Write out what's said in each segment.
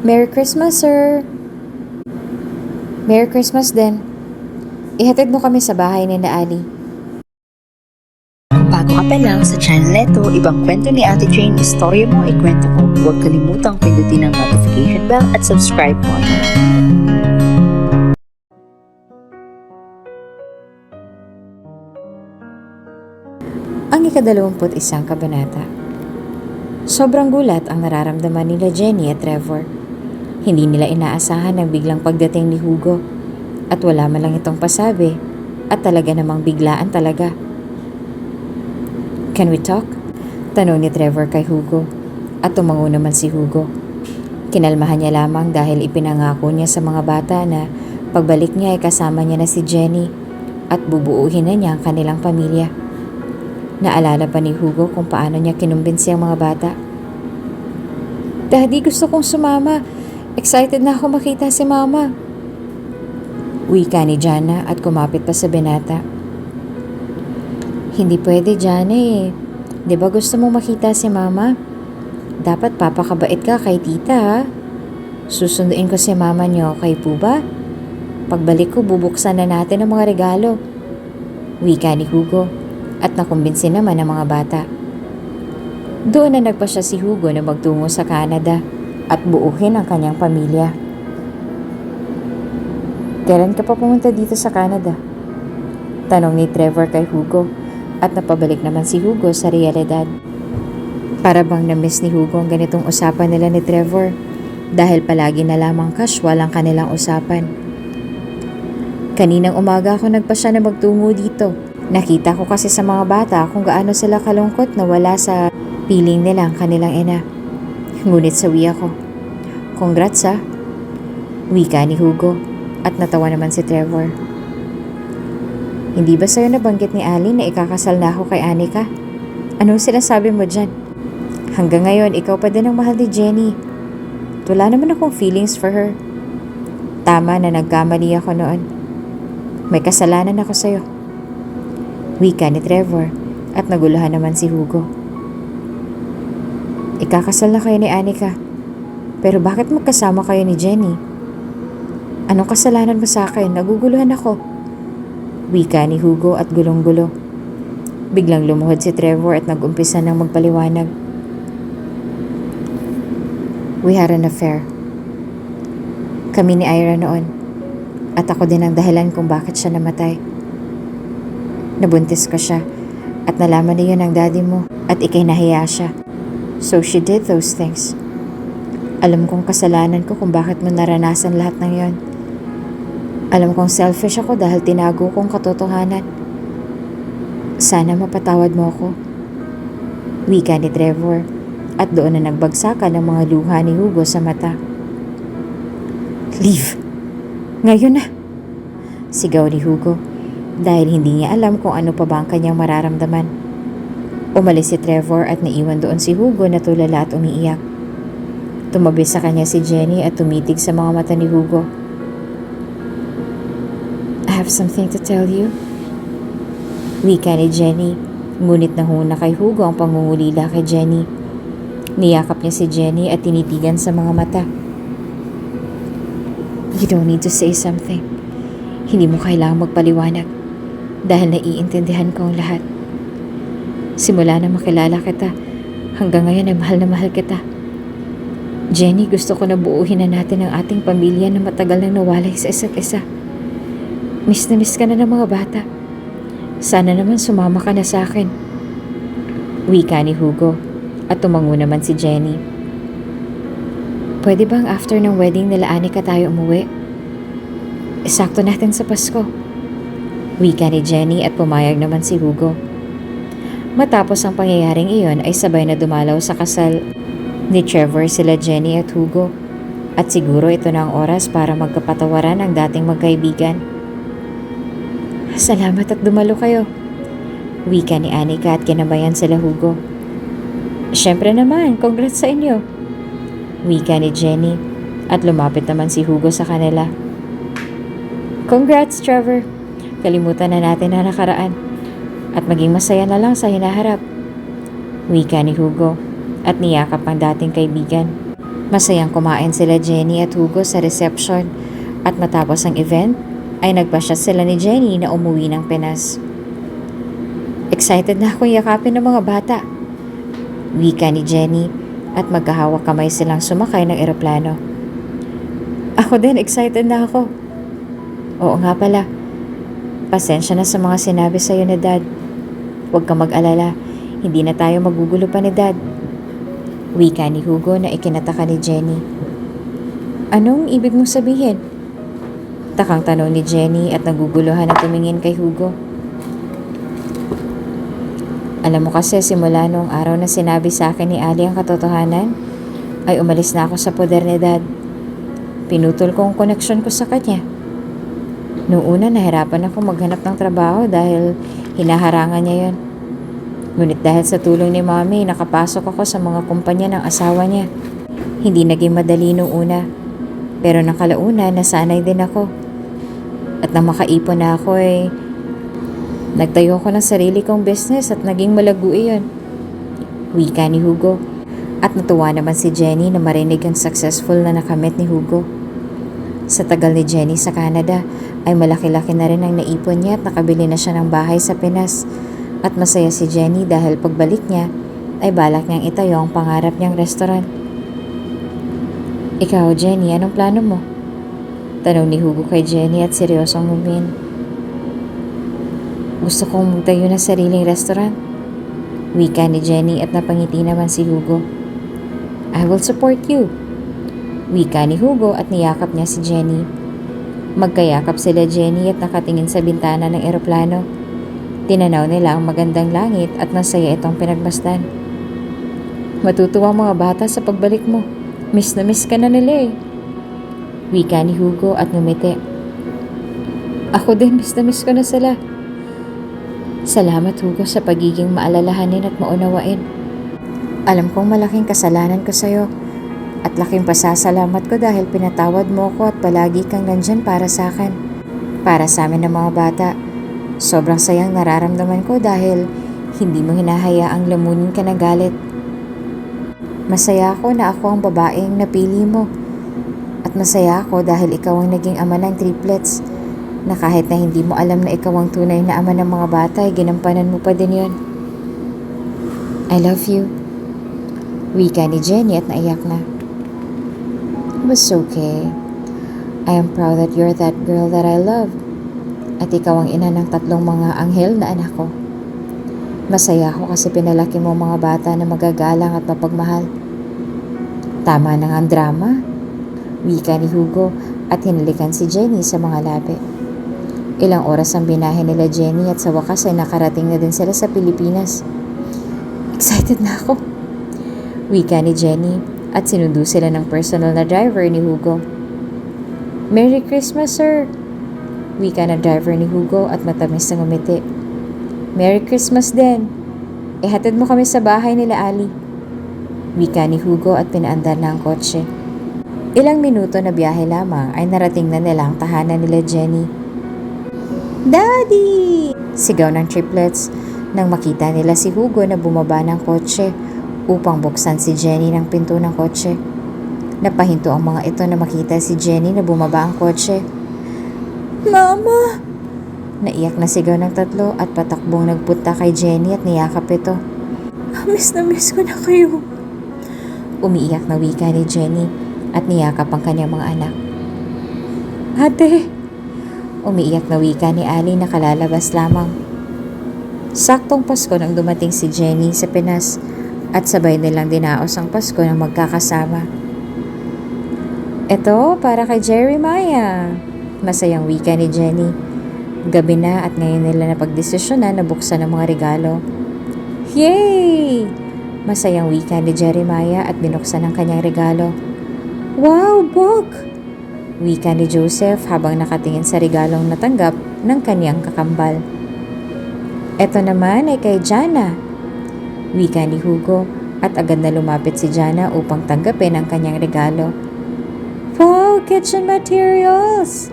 Merry Christmas, sir! Merry Christmas din. Ihatid mo kami sa bahay ni na Ali. Kung bago ka pa lang sa channel neto, ibang kwento ni Ate Jane, istorya mo, ikwento ko. Huwag kalimutang pindutin ang notification bell at subscribe po. Ang ika-21 kabanata. Sobrang gulat ang nararamdaman nila Jenny at Trevor. Hindi nila inaasahan ang biglang pagdating ni Hugo at wala man lang itong pasabi at talaga namang biglaan talaga. Can we talk? Tanong ni Trevor kay Hugo at tumango naman si Hugo. Kinalmahan niya lamang dahil ipinangako niya sa mga bata na pagbalik niya ay kasama niya na si Jenny at bubuuhin na niya ang kanilang pamilya. Naalala pa ni Hugo kung paano niya kinumbinsi ang mga bata. Daddy, gusto kong sumama. Excited na ako makita si Mama. Wika ni Jana at kumapit pa sa binata. Hindi pwede, Jana eh. Di ba gusto mong makita si Mama? Dapat papakabait ka kay tita ha. Susunduin ko si Mama niyo, okay po ba? Pagbalik ko, bubuksan na natin ang mga regalo. Wika ni Hugo at nakumbinsi naman ang mga bata. Doon na nagpasya si Hugo na magtungo sa Canada at buuhin ang kanyang pamilya. Kailan ka pa pumunta dito sa Canada? Tanong ni Trevor kay Hugo at napabalik naman si Hugo sa realidad. Para bang na-miss ni Hugo ang ganitong usapan nila ni Trevor dahil palagi na lamang casual ang kanilang usapan. Kaninang umaga ako nagpasya na magtungo dito. Nakita ko kasi sa mga bata kung gaano sila kalungkot na wala sa piling nila ang kanilang ina. Ngunit sawi ako. Congrats ha. Wika ni Hugo at natawa naman si Trevor. Hindi ba sa'yo nabanggit ni Ali na ikakasal na ako kay Anika? Anong sinasabi mo dyan? Hanggang ngayon, ikaw pa din ang mahal ni Jenny. Wala naman akong feelings for her. Tama na nagkamali ako noon. May kasalanan ako sa'yo. Wika ni Trevor at naguluhan naman si Hugo. Ikakasal na kayo ni Anika. Pero bakit magkasama kayo ni Jenny? Anong kasalanan mo sa akin? Naguguluhan ako. Wika ni Hugo at gulong-gulo. Biglang lumuhod si Trevor at nag-umpisa ng magpaliwanag. We had an affair. Kami ni Ira noon. At ako din ang dahilan kung bakit siya namatay. Nabuntis ko siya at nalaman na yun ng daddy mo at ikay nahiya siya. So she did those things. Alam kong kasalanan ko kung bakit mo naranasan lahat ng yon. Alam kong selfish ako dahil tinago kong katotohanan. Sana mapatawad mo ako. Wika ni Trevor at doon na nagbagsakan ang mga luha ni Hugo sa mata. Leave! Ngayon na! Sigaw ni Hugo dahil hindi niya alam kung ano pa ba ang kanyang mararamdaman. Umalis si Trevor at naiwan doon si Hugo na tulala at umiiyak. Tumabi sa kanya si Jenny at tumitig sa mga mata ni Hugo. I have something to tell you. Wika ni Jenny, ngunit nahuna kay Hugo ang pangungulila kay Jenny. Niyakap niya si Jenny at tinitigan sa mga mata. You don't need to say something. Hindi mo kailangang magpaliwanag dahil naiintindihan ko ang lahat. Simula na makilala kita, hanggang ngayon ay mahal na mahal kita. Jenny, gusto ko na buuhin na natin ang ating pamilya na matagal nang nawalay sa isa't isa. Miss na miss ka na ng mga bata. Sana naman sumama ka na sa akin. Wika ni Hugo at tumango naman si Jenny. Pwede bang after ng wedding nila Anika tayo umuwi? Sakto natin sa Pasko. Wika ni Jenny at pumayag naman si Hugo. Matapos ang pangyayaring iyon ay sabay na dumalaw sa kasal ni Trevor sila Jenny at Hugo. At siguro ito na ang oras para magkapatawaran ang dating magkaibigan. Salamat at dumalo kayo. Wika ni Anika at kinabayan sila Hugo. Siyempre naman, congrats sa inyo. Wika ni Jenny at lumapit naman si Hugo sa kanila. Congrats, Trevor. Kalimutan na natin na nakaraan at maging masaya na lang sa hinaharap. Wika ni Hugo at niyakap ang dating kaibigan. Masayang kumain sila Jenny at Hugo sa reception at matapos ang event ay nagpasya sila ni Jenny na umuwi ng Pinas. Excited na akong yakapin ng mga bata, wika ni Jenny at magkahawak kamay silang sumakay ng eroplano. Ako din, excited na ako. Oo nga pala, pasensya na sa mga sinabi sa'yo ni Dad. Huwag kang mag-alala, hindi na tayo magugulo pa ni Dad, wika ni Hugo na ikinataka ni Jenny. Anong ibig mong sabihin? Takang tanong ni Jenny at naguguluhan na tumingin kay Hugo. Alam mo kasi simula noong araw na sinabi sa akin ni Ali ang katotohanan, ay umalis na ako sa poder ni Dad. Pinutol ko ang koneksyon ko sa kanya. Noong una nahirapan ako maghanap ng trabaho dahil hinaharangan niya yon. Ngunit dahil sa tulong ni Mommy, nakapasok ako sa mga kumpanya ng asawa niya. Hindi naging madali noong una, pero nang kalauna nasanay din ako. At nang makaipon na ako nagtayo ko ng sarili kong business at naging malago iyon, wika ni Hugo. At natuwa naman si Jenny na marinig ang successful na nakamit ni Hugo. Sa tagal ni Jenny sa Canada ay malaki-laki na rin ang naipon niya at nakabili na siya ng bahay sa Pinas. At masaya si Jenny dahil pagbalik niya ay balak niyang itayo ang pangarap niyang restaurant. Ikaw Jenny, anong plano mo? Tanong ni Hugo kay Jenny at seryosong ngumingin. Gusto kong magtayo ng sariling restaurant, wika ni Jenny at napangiti naman si Hugo. I will support you, wika ni Hugo at niyakap niya si Jenny. Magkayakap sila Jenny at nakatingin sa bintana ng eroplano. Tinanaw nila ang magandang langit at nasaya itong pinagmasdan. Matutuwa ang mga bata sa pagbalik mo. Miss na miss ka na nila wika ni Hugo at ngumiti. Ako din, miss na miss ko na sila. Salamat Hugo sa pagiging maalalahanin at maunawain. Alam kong malaking kasalanan ko sa'yo at laking pasasalamat ko dahil pinatawad mo ko at palagi kang nandyan para sa akin. Para sa amin ng mga bata, sobrang sayang nararamdaman ko dahil hindi mo hinahayaang lamunin ka ng galit. Masaya ako na ako ang babaeng napili mo. At masaya ako dahil ikaw ang naging ama ng triplets na kahit na hindi mo alam na ikaw ang tunay na ama ng mga bata ay ginampanan mo pa din yon. I love you, wika ni Jenny at naiyak na. It was okay. I am proud that you're that girl that I love. At ikaw ang ina ng 3 mga anghel na anak ko. Masaya ako kasi pinalaki mo mga bata na magagalang at mapagmahal. Tama na nga ang drama, wika ni Hugo at hinalikan si Jenny sa mga labi. Ilang oras ang binahe nila Jenny at sa wakas ay nakarating na din sila sa Pilipinas. Excited na ako, wika ni Jenny at sinundo sila ng personal na driver ni Hugo. Merry Christmas, sir, wika na driver ni Hugo at matamis na ngumiti. Merry Christmas din. Ihatid mo kami sa bahay nila Ali, wika ni Hugo at pinaandar na ang kotse. Ilang minuto na biyahe lamang ay narating na nila ang tahanan nila Jenny. Daddy! Sigaw ng triplets nang makita nila si Hugo na bumaba ng kotse upang buksan si Jenny ng pinto ng kotse. Napahinto ang mga ito na makita si Jenny na bumaba ang kotse. Mama! Naiyak na sigaw ng 3 at patakbong nagpunta kay Jenny at niyakap ito. Miss na miss ko na kayo. Umiiyak na wika ni Jenny at niyakap ang kanyang mga anak. Ate! Umiiyak na wika ni Ali na kalalabas lamang. Saktong Pasko nang dumating si Jenny sa Pinas at sabay nilang dinaos ang Pasko ng magkakasama. Ito para kay Jeremiah, masayang wika ni Jenny. Gabi na at ngayon nila napagdesisyonan na buksan ang mga regalo. Yay! Masayang wika ni Jeremiah at binuksan ang kanyang regalo. Wow, book! Wika ni Joseph habang nakatingin sa regalong natanggap ng kanyang kakambal. Ito naman ay kay Jana, wika ni Hugo at agad na lumapit si Jana upang tanggapin ang kanyang regalo. Wow, kitchen materials!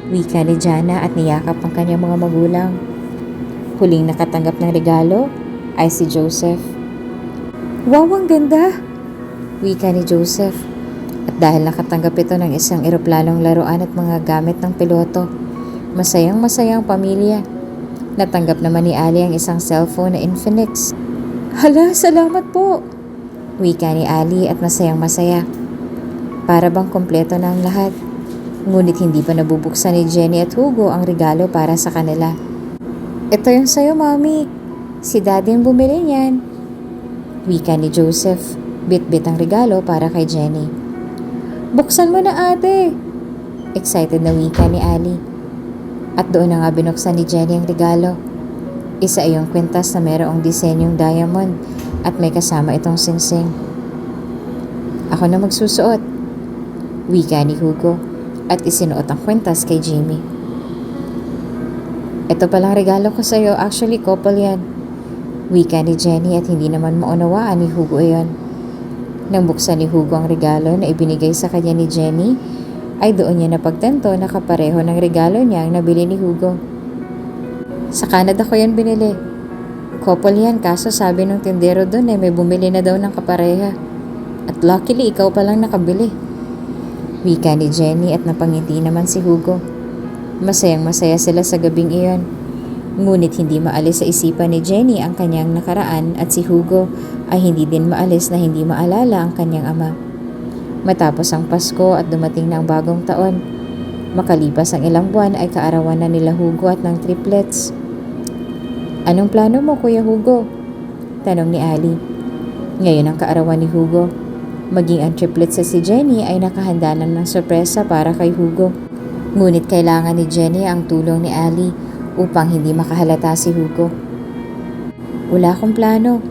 Wika ni Jana at niyakap ang kanyang mga magulang. Huling nakatanggap ng regalo ay si Joseph. Wow, ang ganda! Wika ni Joseph At dahil nakatanggap ito ng isang eroplanong laruan at mga gamit ng piloto, masayang-masayang pamilya. Natanggap naman ni Ali ang isang cellphone na Infinix. Hala, salamat po! Wika ni Ali at masayang-masaya. Para bang kompleto na ang lahat. Ngunit hindi pa nabubuksan ni Jenny at Hugo ang regalo para sa kanila. Ito yung sayo, Mami. Si Daddy ang bumili niyan. Wika ni Joseph. Bit-bit ang regalo para kay Jenny. Buksan mo na, ate! Excited na wika ni Ali. At doon na nga binuksan ni Jenny ang regalo. Isa ay yung kwintas na mayroong disenyong diamond at may kasama itong singsing. Ako na magsusuot. Wika ni Hugo at isinuot ang kwintas kay Jamie. Ito palang regalo ko sa'yo, actually couple yan. Wika ni Jenny at hindi naman maunawaan ni Hugo iyon. Nang buksan ni Hugo ang regalo na ibinigay sa kanya ni Jenny, ay doon niya napagtanto na kapareho ng regalo niya ang nabili ni Hugo. Sa Canada ko yan binili. Couple yan, kaso sabi nung tindero doon ay may bumili na daw ng kapareha. At luckily, ikaw palang nakabili. Wika ni Jenny at napangiti naman si Hugo. Masayang-masaya sila sa gabing iyon. Ngunit hindi maalis sa isipan ni Jenny ang kanyang nakaraan at si Hugo ay hindi din maalis na hindi maalala ang kanyang ama. Matapos ang Pasko at dumating na ang bagong taon, makalipas ang ilang buwan ay kaarawan na nila Hugo at ng triplets. Anong plano mo, Kuya Hugo? Tanong ni Ali. Ngayon ang kaarawan ni Hugo. Maging ang triplets sa si Jenny ay nakahanda na ng sorpresa para kay Hugo. Ngunit kailangan ni Jenny ang tulong ni Ali upang hindi makahalata si Hugo. Wala akong plano.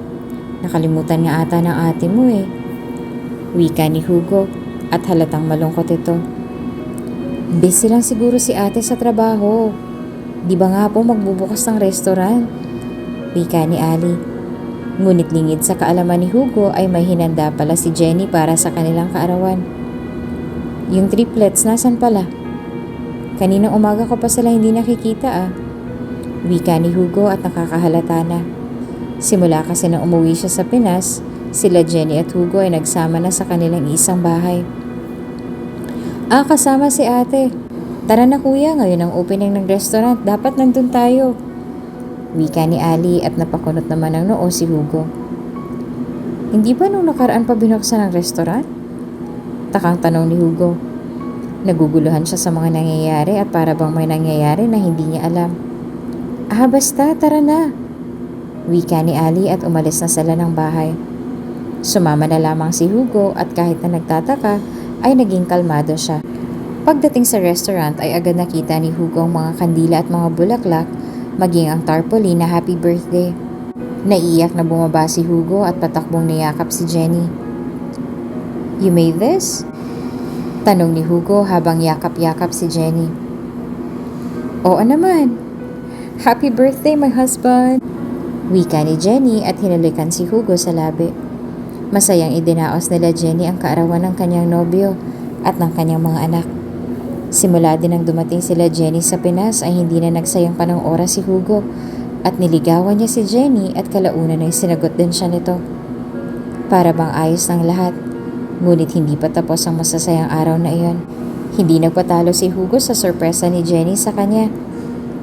Nakalimutan nga ata ng ate mo eh. Wika ni Hugo at halatang malungkot ito. Busy lang siguro si ate sa trabaho. Di ba nga po magbubukas ng restaurant? Wika ni Ali. Ngunit lingid sa kaalaman ni Hugo ay may hinanda pala si Jenny para sa kanilang kaarawan. Yung triplets nasan pala? Kaninang umaga ko pa sila hindi nakikita ah. Wika ni Hugo at nakakahalata na. Simula kasi na umuwi siya sa Pinas, sila Jenny at Hugo ay nagsama na sa kanilang isang bahay. Kasama si ate. Tara na kuya, ngayon ang opening ng restaurant. Dapat nandun tayo. Wika ni Ali at napakunot naman ng noo si Hugo. Hindi ba nung nakaraan pa binuksan ang restaurant? Takang tanong ni Hugo. Naguguluhan siya sa mga nangyayari at para bang may nangyayari na hindi niya alam. Basta, tara na. Wika ni Ali at umalis na sila ng bahay. Sumama na lamang si Hugo at kahit na nagtataka ay naging kalmado siya. Pagdating sa restaurant ay agad nakita ni Hugo ang mga kandila at mga bulaklak maging ang tarpaulin na happy birthday. Naiiyak na bumaba si Hugo at patakbong niyakap si Jenny. You made this? Tanong ni Hugo habang yakap-yakap si Jenny. Oo naman. Happy birthday my husband. Wika ni Jenny at hinalikan si Hugo sa labi. Masayang idinaos nila Jenny ang kaarawan ng kanyang nobyo at ng kanyang mga anak. Simula din nang dumating sila Jenny sa Pinas ay hindi na nagsayang pa ng oras si Hugo at niligawan niya si Jenny at kalaunan ay sinagot din siya nito. Para bang ayos ng lahat, ngunit hindi pa tapos ang masasayang araw na iyon. Hindi nagpatalo si Hugo sa sorpresa ni Jenny sa kanya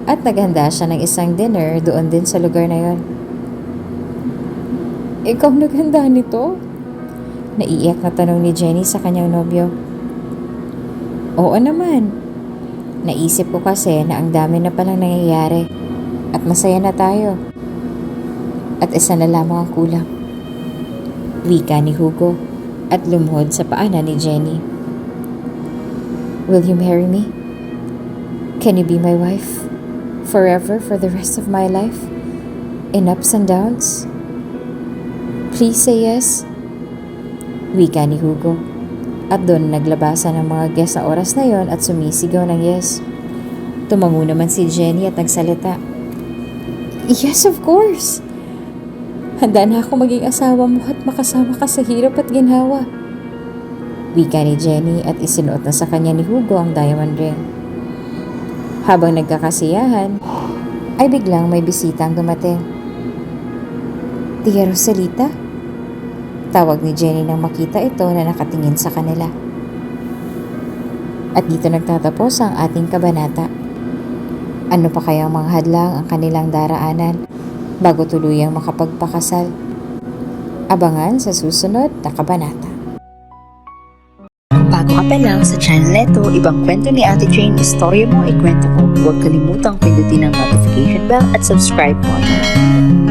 at naghanda siya ng isang dinner doon din sa lugar na yon. Ikaw naghanda nito? Naiiyak na tanong ni Jenny sa kanyang nobyo. Oo naman. Naisip ko kasi na ang dami na palang nangyayari at masaya na tayo. At isa na lamang ang kulang. Wika ni Hugo at lumuhod sa paanan ni Jenny. Will you marry me? Can you be my wife? Forever for the rest of my life? In ups and downs? Please say yes. Wika ni Hugo. At doon naglabasan ng mga guest sa oras na yon at sumisigaw ng yes. Tumango naman si Jenny at nagsalita. Yes, of course. Handa na ako maging asawa mo at makasama ka sa hirap at ginhawa. Wika ni Jenny at isinuot na sa kanya ni Hugo ang diamond ring. Habang nagkakasiyahan, ay biglang may bisitang dumating. Tia Rosalita? Tawag ni Jenny nang makita ito na nakatingin sa kanila. At dito nagtatapos ang ating kabanata. Ano pa kayang mga hadlang ang kanilang daraanan bago tuluyang makapagpakasal? Abangan sa susunod na kabanata. Kung bago ka pa lang sa channel neto, ibang kwento ni Ate Jane, istorya mo, ikwento ko. Huwag kalimutang pindutin ang notification bell at subscribe button.